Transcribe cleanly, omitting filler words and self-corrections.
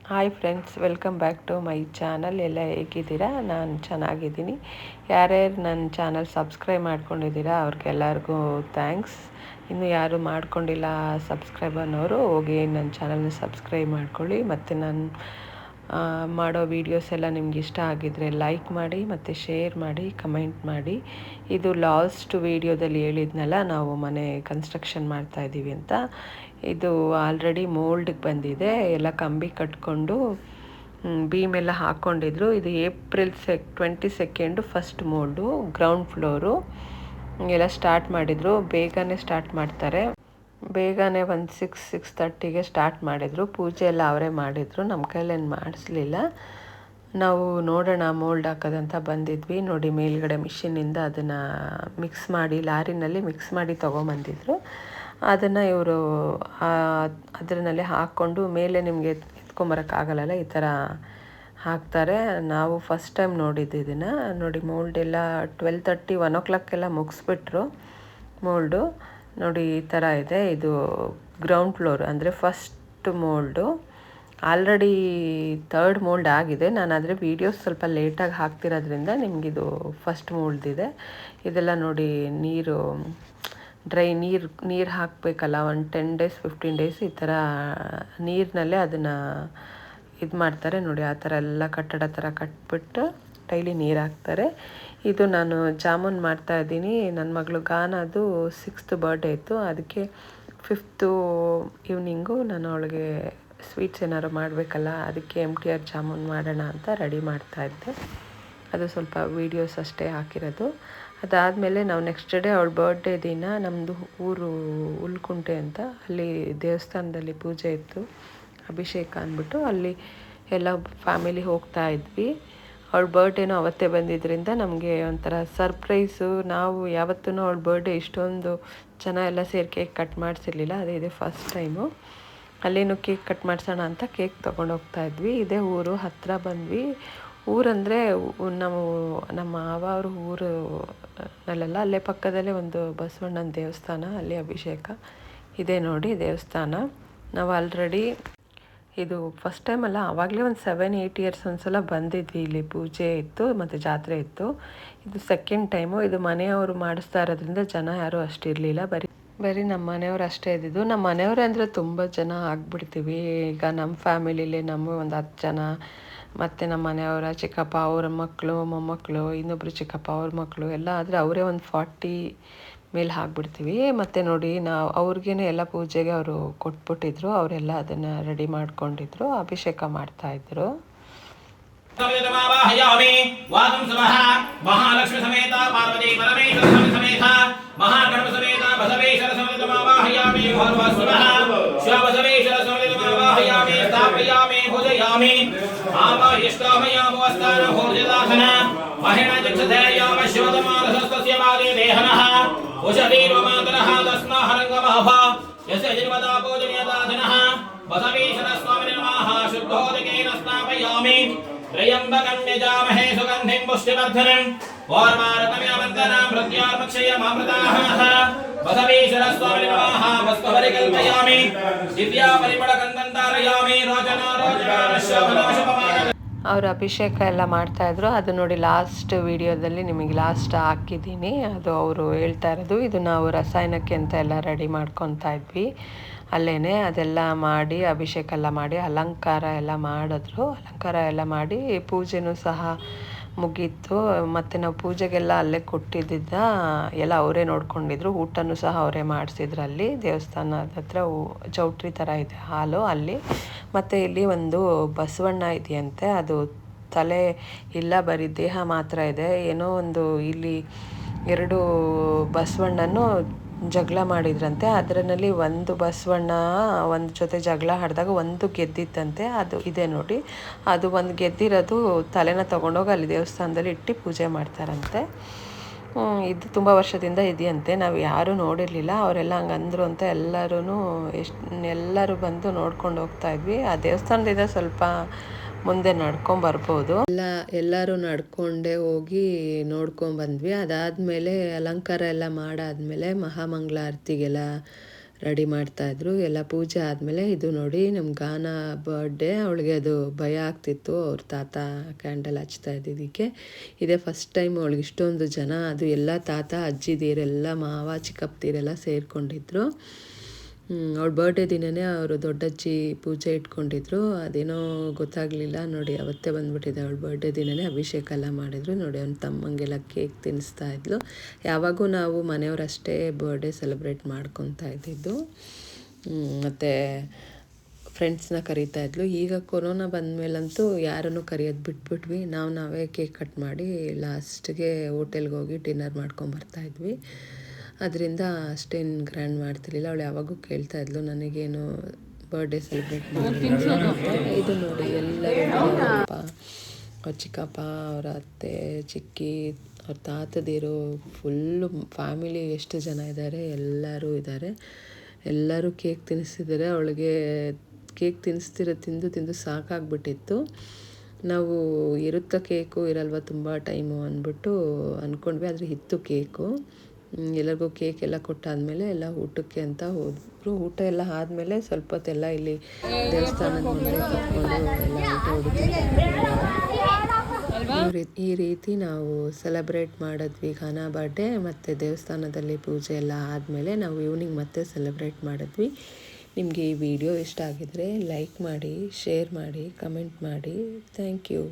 Hi friends, welcome back to my channel. ಎಲ್ಲ ಹೇಗಿದ್ದೀರಾ? ನಾನು ಚೆನ್ನಾಗಿದ್ದೀನಿ. ಯಾರ್ಯಾರು ನನ್ನ ಚಾನಲ್ ಸಬ್ಸ್ಕ್ರೈಬ್ ಮಾಡ್ಕೊಂಡಿದ್ದೀರಾ ಅವ್ರಿಗೆಲ್ಲರಿಗೂ ಥ್ಯಾಂಕ್ಸ್. ಇನ್ನು ಯಾರು ಮಾಡ್ಕೊಂಡಿಲ್ಲ ಸಬ್ಸ್ಕ್ರೈಬರ್ನವರು ಹೋಗಿ ನನ್ನ ಚಾನಲ್ನ ಸಬ್ಸ್ಕ್ರೈಬ್ ಮಾಡ್ಕೊಳ್ಳಿ. ಮತ್ತು ನಾನು ಮಾಡೋ ವೀಡಿಯೋಸ್ ಎಲ್ಲ ನಿಮ್ಗೆ ಇಷ್ಟ ಆಗಿದ್ದರೆ ಲೈಕ್ ಮಾಡಿ ಮತ್ತು ಶೇರ್ ಮಾಡಿ, ಕಮೆಂಟ್ ಮಾಡಿ. ಇದು ಲಾಸ್ಟ್ ವೀಡಿಯೋದಲ್ಲಿ ಹೇಳಿದ್ನಲ್ಲ, ನಾವು ಮನೆ ಕನ್ಸ್ಟ್ರಕ್ಷನ್ ಮಾಡ್ತಾಯಿದ್ದೀವಿ ಅಂತ. ಇದು ಆಲ್ರೆಡಿ ಮೋಲ್ಡಿಗೆ ಬಂದಿದೆ. ಎಲ್ಲ ಕಂಬಿ ಕಟ್ಕೊಂಡು ಬೀಮೆಲ್ಲ ಹಾಕ್ಕೊಂಡಿದ್ರು. ಇದು April 22 first mould, ground floor. ಎಲ್ಲ ಸ್ಟಾರ್ಟ್ ಮಾಡಿದರು. ಬೇಗನೆ ಸ್ಟಾರ್ಟ್ ಮಾಡ್ತಾರೆ. ಬೇಗನೆ ಒಂದು 6:30ಗೆ ಸ್ಟಾರ್ಟ್ ಮಾಡಿದರು. ಪೂಜೆ ಎಲ್ಲ ಅವರೇ ಮಾಡಿದರು, ನಮ್ಮ ಕೈಲೇನು ಮಾಡಿಸ್ಲಿಲ್ಲ. ನಾವು ನೋಡೋಣ ಮೋಲ್ಡ್ ಹಾಕೋದಂತ ಬಂದಿದ್ವಿ. ನೋಡಿ, ಮೇಲ್ಗಡೆ ಮಿಷಿನಿಂದ ಅದನ್ನು ಮಿಕ್ಸ್ ಮಾಡಿ, ಲಾರಿನಲ್ಲಿ ಮಿಕ್ಸ್ ಮಾಡಿ ತೊಗೊಂಬಂದಿದ್ರು. ಅದನ್ನು ಇವರು ಅದರಲ್ಲಿ ಹಾಕ್ಕೊಂಡು ಮೇಲೆ ನಿಮಗೆ ಎತ್ಕೊಂಬರೋಕ್ಕಾಗಲ್ಲ, ಈ ಥರ ಹಾಕ್ತಾರೆ. ನಾವು ಫಸ್ಟ್ ಟೈಮ್ ನೋಡಿದ್ದು ಇದನ್ನು. ನೋಡಿ, ಮೋಲ್ಡ್ ಎಲ್ಲ 12:30 1 o'clock ಎಲ್ಲ ಮುಗಿಸ್ಬಿಟ್ರು ಮೋಲ್ಡು. ನೋಡಿ, ಈ ಥರ ಇದೆ. ಇದು ಗ್ರೌಂಡ್ ಫ್ಲೋರ್ ಅಂದರೆ first mould. Already 3rd mould ಆಗಿದೆ. ನಾನು ಆದರೆ ವೀಡಿಯೋಸ್ ಸ್ವಲ್ಪ ಲೇಟಾಗಿ ಹಾಕ್ತಿರೋದ್ರಿಂದ ನಿಮಗಿದು ಫಸ್ಟ್ ಮೋಲ್ದಿದೆ. ಇದೆಲ್ಲ ನೋಡಿ, ನೀರು ಹಾಕಬೇಕಲ್ಲ, ಒಂದು 10 days 15 days ಈ ಥರ ನೀರಿನಲ್ಲೇ ಅದನ್ನು ಇದು ಮಾಡ್ತಾರೆ. ನೋಡಿ, ಆ ಥರ ಎಲ್ಲ ಕಟ್ಟಡ ಥರ ಕಟ್ಬಿಟ್ಟು ಡೈಲಿ ನೀರು ಹಾಕ್ತಾರೆ. ಇದು ನಾನು ಜಾಮೂನ್ ಮಾಡ್ತಾಯಿದ್ದೀನಿ. ನನ್ನ ಮಗಳು ಗಾನದು 6th ಬರ್ಡೇ ಇತ್ತು. ಅದಕ್ಕೆ 5th ಈವ್ನಿಂಗು ನಾನು ಅವಳಿಗೆ ಸ್ವೀಟ್ಸ್ ಏನಾದ್ರು ಮಾಡಬೇಕಲ್ಲ, ಅದಕ್ಕೆ MTR ಜಾಮೂನ್ ಮಾಡೋಣ ಅಂತ ರೆಡಿ ಮಾಡ್ತಾಯಿದ್ದೆ. ಅದು ಸ್ವಲ್ಪ ವೀಡಿಯೋಸ್ ಅಷ್ಟೇ ಹಾಕಿರೋದು. ಅದಾದಮೇಲೆ ನಾವು ನೆಕ್ಸ್ಟ್ ಡೇ ಅವಳ ಬರ್ಡೇ ದಿನ ನಮ್ಮದು ಊರು ಉಲ್ಕುಂಟೆ ಅಂತ, ಅಲ್ಲಿ ದೇವಸ್ಥಾನದಲ್ಲಿ ಪೂಜೆ ಇತ್ತು, ಅಭಿಷೇಕ ಅಂದ್ಬಿಟ್ಟು ಅಲ್ಲಿ ಎಲ್ಲ ಫ್ಯಾಮಿಲಿ ಹೋಗ್ತಾ ಇದ್ವಿ. ಅವಳ ಬರ್ಡೇನೂ ಅವತ್ತೇ ಬಂದಿದ್ದರಿಂದ ನಮಗೆ ಒಂಥರ ಸರ್ಪ್ರೈಸು. ನಾವು ಯಾವತ್ತೂ ಅವಳ ಬರ್ಡೇ ಇಷ್ಟೊಂದು ಜನ ಎಲ್ಲ ಸೇರಿ ಕೇಕ್ ಕಟ್ ಮಾಡಿಸಿರ್ಲಿಲ್ಲ. ಅದೇ ಇದೆ ಫಸ್ಟ್ ಟೈಮು. ಅಲ್ಲೇನು ಕೇಕ್ ಕಟ್ ಮಾಡಿಸೋಣ ಅಂತ ಕೇಕ್ ತೊಗೊಂಡು ಹೋಗ್ತಾ ಇದ್ವಿ. ಇದೇ ಊರು ಹತ್ತಿರ ಬಂದ್ವಿ. ಊರಂದರೆ ನಮ್ಮ ಮಾವ ಅವ್ರ ಊರು ನಲ್ಲೆಲ್ಲ, ಅಲ್ಲೇ ಪಕ್ಕದಲ್ಲೇ ಒಂದು ಬಸವಣ್ಣನ ದೇವಸ್ಥಾನ, ಅಲ್ಲಿ ಅಭಿಷೇಕ ಇದೆ. ನೋಡಿ ದೇವಸ್ಥಾನ. ನಾವು ಆಲ್ರೆಡಿ ಇದು ಫಸ್ಟ್ ಟೈಮ್ ಅಲ್ಲ, ಆವಾಗಲೇ ಒಂದು 7-8 years ಒಂದ್ಸಲ ಬಂದಿದ್ವಿ. ಇಲ್ಲಿ ಪೂಜೆ ಇತ್ತು ಮತ್ತು ಜಾತ್ರೆ ಇತ್ತು. ಇದು ಸೆಕೆಂಡ್ ಟೈಮು. ಇದು ಮನೆಯವರು ಮಾಡಿಸ್ತಾ ಇರೋದ್ರಿಂದ ಜನ ಯಾರೂ ಅಷ್ಟಿರಲಿಲ್ಲ. ಬರೀ ನಮ್ಮ ಮನೆಯವ್ರು ಅಷ್ಟೇ ಇದ್ದಿದ್ದು. ನಮ್ಮ ಮನೆಯವರೇ ಅಂದರೆ ತುಂಬ ಜನ ಆಗಿಬಿಡ್ತೀವಿ. ಈಗ ನಮ್ಮ ಫ್ಯಾಮಿಲಿಲಿ ನಮ್ಮ ಒಂದು 10 ಜನ, ಮತ್ತು ನಮ್ಮ ಮನೆಯವರ ಚಿಕ್ಕಪ್ಪ ಅವ್ರ ಮಕ್ಕಳು, ಮೊಮ್ಮಕ್ಕಳು, ಇನ್ನೊಬ್ಬರು ಚಿಕ್ಕಪ್ಪ ಅವ್ರ ಮಕ್ಕಳು ಎಲ್ಲ ಆದರೆ ಅವರೇ ಒಂದು 40 ಮೇಲೆ ಹಾಕ್ಬಿಡ್ತೀವಿ. ಮತ್ತು ನೋಡಿ, ನಾವು ಅವ್ರಿಗೇನೆ ಎಲ್ಲ ಪೂಜೆಗೆ ಅವರು ಕೊಟ್ಬಿಟ್ಟಿದ್ರು. ಅವರೆಲ್ಲ ಅದನ್ನು ರೆಡಿ ಮಾಡ್ಕೊಂಡಿದ್ರು, ಅಭಿಷೇಕ ಮಾಡ್ತಾಯಿದ್ರು. ಮಹಾಲಕ್ಷ್ಮಿ ಸಮೇತ ಪಾರ್ವತಿ ಪರಮೇಶ್ವರ ಸಮೇತ ಮಹಾಗಣಪ ಸಮೇತ ಬಸವೇಶ್ವರ ಸಮೇತ ಮಾವಾಹಯಾಮಿ ಶಿವಬಸವೇಶ್ವರ ಸಮೇತ ಮಾವಾಹಯಾಮಿ ಸ್ಥಾಪಯಾಮಿ ಭುಜಯಾಮಿ ಆವಾಹಿಷ್ಟಾಮಯಾಮವಸ್ತಾನ ಭೋಜದಾಸನ ಮಹಿಣ ಚಕ್ಷಧೇಯಾಮ ಶಿವತಮಾನಸಸ್ತಸ್ಯ ಮಾದೇ ದೇಹನಃ ಉಷವೀರ್ವಮಾತರಃ ತಸ್ಮಾಹರಂಗಮಃ ಯಸ್ಯ ಜನ್ಮದಾ ಪೂಜನೀಯದಾಸನಃ ಬಸವೇಶ್ವರ ಸ್ವಾಮಿನೇ ನಮಃ ಶುದ್ಧೋದಕೇನ ಸ್ನಾಪಯಾಮಿ ತ್ರಯಂಬಕಂ ಯಜಾಮಹೇ ಸುಗಂಧಿಂ ಪುಷ್ಟಿವರ್ಧನಂ ವಾರ್ಮಾರಕಮ್ಯವಂದನಾಂ ಪ್ರತ್ಯಾರ್ಮಕ್ಷಯಮಾಮೃತಾಃ ಬಸವೇಶ್ವರ ಸ್ವಾಮಿನೇ ನಮಃ ಭಸ್ಮಪರಿಕಲ್ಪಯಾಮಿ ದಿವ್ಯಾ ಪರಿಮಳಗಂಧಂ ಧಾರಯಾಮಿ ರೋಚನಾಶೋಭನಾಶುಭಮಾನ. ಅವರು ಅಭಿಷೇಕ ಎಲ್ಲ ಮಾಡ್ತಾಯಿದ್ರು. ಅದು ನೋಡಿ, ಲಾಸ್ಟ್ ವೀಡಿಯೋದಲ್ಲಿ ನಿಮಗೆ ಲಾಸ್ಟ್ ಹಾಕಿದ್ದೀನಿ. ಅದು ಅವರು ಹೇಳ್ತಾ ಇರೋದು. ಇದು ನಾವು ರಸಾಯನಕ್ಕೆ ಅಂತ ಎಲ್ಲ ರೆಡಿ ಮಾಡ್ಕೊತಾ ಇದ್ವಿ ಅಲ್ಲೇ. ಅದೆಲ್ಲ ಮಾಡಿ ಅಭಿಷೇಕ ಎಲ್ಲ ಮಾಡಿ ಅಲಂಕಾರ ಎಲ್ಲ ಮಾಡಿದ್ರು. ಅಲಂಕಾರ ಎಲ್ಲ ಮಾಡಿ ಪೂಜೆನೂ ಸಹ ಮುಗೀತು. ಮತ್ತು ನಾವು ಪೂಜೆಗೆಲ್ಲ ಅಲ್ಲೇ ಕೊಟ್ಟಿದ್ದ ಎಲ್ಲ ಅವರೇ ನೋಡ್ಕೊಂಡಿದ್ರು. ಊಟನೂ ಸಹ ಅವರೇ ಮಾಡಿಸಿದ್ರು. ಅಲ್ಲಿ ದೇವಸ್ಥಾನದ ಹತ್ರ ಚೌಟ್ರಿ ಥರ ಇದೆ ಹಾಲು ಅಲ್ಲಿ. ಮತ್ತು ಇಲ್ಲಿ ಒಂದು ಬಸವಣ್ಣ ಇದೆಯಂತೆ. ಅದು ತಲೆ ಇಲ್ಲ, ಬರೀ ದೇಹ ಮಾತ್ರ ಇದೆ. ಏನೋ ಒಂದು ಇಲ್ಲಿ 2 ಬಸವಣ್ಣನೂ ಜಗಳ ಮಾಡಿದ್ರಂತೆ. ಅದರಲ್ಲಿ ಒಂದು ಬಸವಣ್ಣ ಒಂದು ಜೊತೆ ಜಗಳ ಆಡಿದಾಗ ಒಂದು ಗೆದ್ದಿತ್ತಂತೆ. ಅದು ಇದೆ ನೋಡಿ, ಅದು ಒಂದು ಗೆದ್ದಿರೋದು ತಲೆನ ತೊಗೊಂಡೋಗಿ ಅಲ್ಲಿ ದೇವಸ್ಥಾನದಲ್ಲಿ ಇಟ್ಟು ಪೂಜೆ ಮಾಡ್ತಾರಂತೆ. ಇದು ತುಂಬ ವರ್ಷದಿಂದ ಇದೆಯಂತೆ. ನಾವು ಯಾರೂ ನೋಡಿರಲಿಲ್ಲ. ಅವರೆಲ್ಲ ಹಂಗಂದ್ರು ಅಂತ ಎಲ್ಲರೂ ಬಂದು ನೋಡ್ಕೊಂಡು ಹೋಗ್ತಾ ಇದ್ವಿ. ಆ ದೇವಸ್ಥಾನದಿಂದ ಸ್ವಲ್ಪ ಮುಂದೆ ನಡ್ಕೊಂಬರ್ಬೋದು. ಎಲ್ಲರೂ ನಡ್ಕೊಂಡೇ ಹೋಗಿ ನೋಡ್ಕೊಂಬಂದ್ವಿ. ಅದಾದಮೇಲೆ ಅಲಂಕಾರ ಎಲ್ಲ ಮಾಡಾದಮೇಲೆ ಮಹಾಮಂಗಳಾರತಿಗೆಲ್ಲ ರೆಡಿ ಮಾಡ್ತಾಯಿದ್ರು. ಎಲ್ಲ ಪೂಜೆ ಆದಮೇಲೆ ಇದು ನೋಡಿ ನಮ್ಮ ಗಾನ ಬರ್ಡೇ, ಅವಳಿಗೆ ಅದು ಭಯ ಆಗ್ತಿತ್ತು ಅವ್ರ ತಾತ ಕ್ಯಾಂಡಲ್ ಹಚ್ತಾ ಇದ್ದಿದ್ದಕ್ಕೆ. ಇದೇ ಫಸ್ಟ್ ಟೈಮ್ ಅವಳಿಗೆ ಇಷ್ಟೊಂದು ಜನ, ಅದು ಎಲ್ಲ ತಾತ ಅಜ್ಜಿದೀರೆಲ್ಲ ಮಾವ ಚಿಕ್ಕಪ್ಪದಿರೆಲ್ಲ ಸೇರಿಕೊಂಡಿದ್ರು. ಅವಳ ಬರ್ಡೇ ದಿನವೇ ಅವರು ದೊಡ್ಡಜ್ಜಿ ಪೂಜೆ ಇಟ್ಕೊಂಡಿದ್ರು. ಅದೇನೋ ಗೊತ್ತಾಗಲಿಲ್ಲ ನೋಡಿ, ಅವತ್ತೇ ಬಂದುಬಿಟ್ಟಿದೆ ಅವಳ ಬರ್ಡೇ ದಿನವೇ ಅಭಿಷೇಕ ಎಲ್ಲ ಮಾಡಿದರು ನೋಡಿ. ಅವ್ನ ತಮ್ಮಂಗೆಲ್ಲ ಕೇಕ್ ತಿನ್ನಿಸ್ತಾ ಇದ್ಲು. ಯಾವಾಗೂ ನಾವು ಮನೆಯವರಷ್ಟೇ ಬರ್ಡೇ ಸೆಲೆಬ್ರೇಟ್ ಮಾಡ್ಕೊತಾ ಇದ್ದಿದ್ದು. ಮತ್ತು ಫ್ರೆಂಡ್ಸ್ನ ಕರೀತಾ ಇದ್ಲು. ಈಗ ಕೊರೋನಾ ಬಂದಮೇಲಂತೂ ಯಾರನ್ನು ಕರೆಯೋದು ಬಿಟ್ಬಿಟ್ವಿ. ನಾವೇ ಕೇಕ್ ಕಟ್ ಮಾಡಿ ಲಾಸ್ಟ್ಗೆ ಹೋಟೆಲ್ಗೆ ಹೋಗಿ ಡಿನ್ನರ್ ಮಾಡ್ಕೊಂಬರ್ತಾಯಿದ್ವಿ. ಅದರಿಂದ ಅಷ್ಟೇನು ಗ್ರ್ಯಾಂಡ್ ಮಾಡ್ತಿರ್ಲಿಲ್ಲ. ಅವಳು ಯಾವಾಗೂ ಕೇಳ್ತಾ ಇದ್ಲು ನನಗೇನು ಬರ್ಡೇ ಸೆಲೆಬ್ರೇಟ್ ಮಾಡಿ. ಇದು ನೋಡಿ ಎಲ್ಲರೂ ಅವ್ರ ಚಿಕ್ಕಪ್ಪ, ಅವರ ಅತ್ತೆ, ಚಿಕ್ಕಿ, ಅವ್ರ ತಾತದಿರು, ಫುಲ್ಲು ಫ್ಯಾಮಿಲಿ ಎಷ್ಟು ಜನ ಇದ್ದಾರೆ ಎಲ್ಲರೂ ಇದ್ದಾರೆ. ಎಲ್ಲರೂ ಕೇಕ್ ತಿನ್ನಿಸ್ತಿದ್ದಾರೆ. ಅವಳಿಗೆ ಕೇಕ್ ತಿಂದು ಸಾಕಾಗ್ಬಿಟ್ಟಿತ್ತು. ನಾವು ಇರುತ್ತಾ ಕೇಕು ಇರಲ್ವ ತುಂಬ ಟೈಮು ಅಂದ್ಬಿಟ್ಟು ಅಂದ್ಕೊಂಡ್ವಿ. ಆದರೆ ಇತ್ತು ಕೇಕು. ಎಲ್ಲರಿಗೂ ಕೇಕ್ ಎಲ್ಲ ಕೊಟ್ಟಾದಮೇಲೆ ಎಲ್ಲ ಊಟಕ್ಕೆ ಅಂತ ಹೋದ್ರು. ಊಟ ಎಲ್ಲ ಆದಮೇಲೆ ಸ್ವಲ್ಪ ಹೊತ್ತೆಲ್ಲ ಇಲ್ಲಿ ದೇವಸ್ಥಾನದ ಮುಂದೆ ಕೂತ್ಕೊಂಡು ಎಲ್ಲ ಊಟ ಹುಡುಕಿ ಈ ರೀತಿ ನಾವು ಸೆಲೆಬ್ರೇಟ್ ಮಾಡಿದ್ವಿ ಗಾನ ಬರ್ಡೇ. ಮತ್ತು ದೇವಸ್ಥಾನದಲ್ಲಿ ಪೂಜೆ ಎಲ್ಲ ಆದಮೇಲೆ ನಾವು ಈವ್ನಿಂಗ್ ಮತ್ತೆ ಸೆಲೆಬ್ರೇಟ್ ಮಾಡಿದ್ವಿ. ನಿಮಗೆ ಈ ವಿಡಿಯೋ ಇಷ್ಟ ಆಗಿದರೆ ಲೈಕ್ ಮಾಡಿ, ಶೇರ್ ಮಾಡಿ, ಕಮೆಂಟ್ ಮಾಡಿ. Thank you.